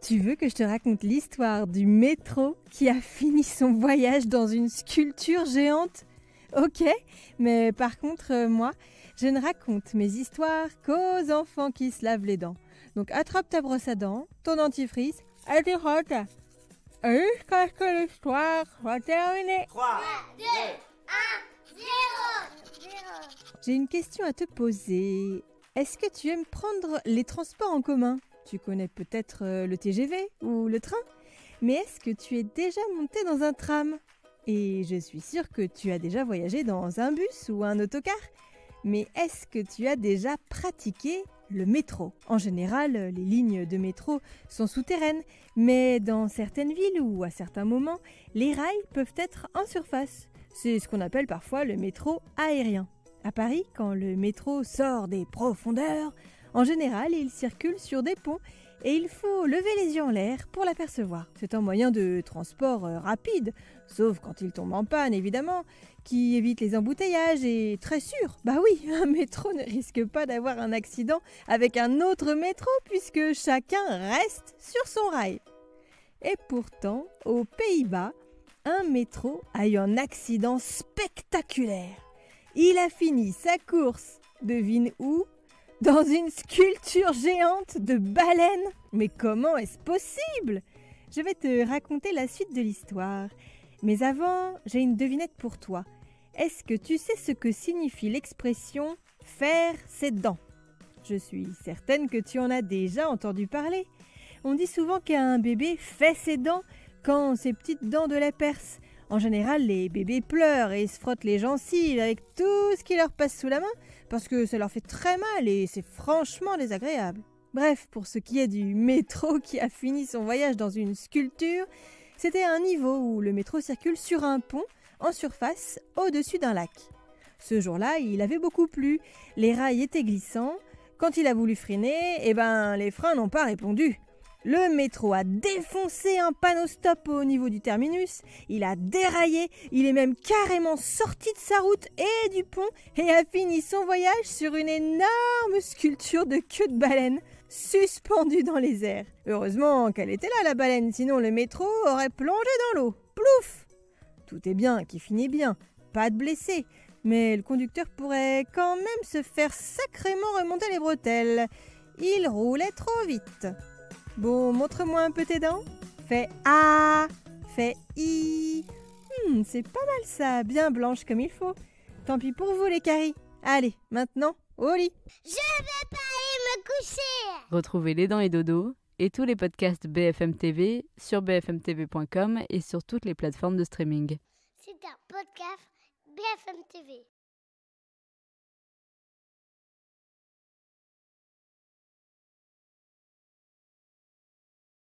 Tu veux que je te raconte l'histoire du métro qui a fini son voyage dans une sculpture géante ? Ok, mais par contre, moi, je ne raconte mes histoires qu'aux enfants qui se lavent les dents. Donc attrape ta brosse à dents, ton dentifrice, et tu frottes. Et jusqu'à ce que l'histoire soit terminée. 3, 2, 1, 0. J'ai une question à te poser. Est-ce que tu aimes prendre les transports en commun ? Tu connais peut-être le TGV ou le train, mais est-ce que tu es déjà monté dans un tram ? Et je suis sûre que tu as déjà voyagé dans un bus ou un autocar. Mais est-ce que tu as déjà pratiqué le métro ? En général, les lignes de métro sont souterraines, mais dans certaines villes ou à certains moments, les rails peuvent être en surface. C'est ce qu'on appelle parfois le métro aérien. À Paris, quand le métro sort des profondeurs, en général, il circule sur des ponts et il faut lever les yeux en l'air pour l'apercevoir. C'est un moyen de transport rapide, sauf quand il tombe en panne évidemment, qui évite les embouteillages et très sûr. Bah oui, un métro ne risque pas d'avoir un accident avec un autre métro puisque chacun reste sur son rail. Et pourtant, aux Pays-Bas, un métro a eu un accident spectaculaire. Il a fini sa course, devine où ? Dans une sculpture géante de baleine. Mais comment est-ce possible ? Je vais te raconter la suite de l'histoire. Mais avant, j'ai une devinette pour toi. Est-ce que tu sais ce que signifie l'expression « faire ses dents » ? Je suis certaine que tu en as déjà entendu parler. On dit souvent qu'un bébé fait ses dents quand ses petites dents de lait percent. En général, les bébés pleurent et se frottent les gencives avec tout ce qui leur passe sous la main parce que ça leur fait très mal et c'est franchement désagréable. Bref, pour ce qui est du métro qui a fini son voyage dans une sculpture, c'était un niveau où le métro circule sur un pont en surface au-dessus d'un lac. Ce jour-là, il avait beaucoup plu, les rails étaient glissants. Quand il a voulu freiner, les freins n'ont pas répondu. Le métro a défoncé un panneau stop au niveau du terminus, il a déraillé, il est même carrément sorti de sa route et du pont et a fini son voyage sur une énorme sculpture de queue de baleine suspendue dans les airs. Heureusement qu'elle était là la baleine, sinon le métro aurait plongé dans l'eau. Plouf ! Tout est bien qui finit bien, pas de blessés, mais le conducteur pourrait quand même se faire sacrément remonter les bretelles. Il roulait trop vite. Bon, montre-moi un peu tes dents. Fais A, fais I. C'est pas mal ça, bien blanche comme il faut. Tant pis pour vous les caries. Allez, maintenant, au lit. Je vais pas aller me coucher. Retrouvez Les Dents et Dodo et tous les podcasts BFM TV sur bfmtv.com et sur toutes les plateformes de streaming. C'est un podcast BFM TV.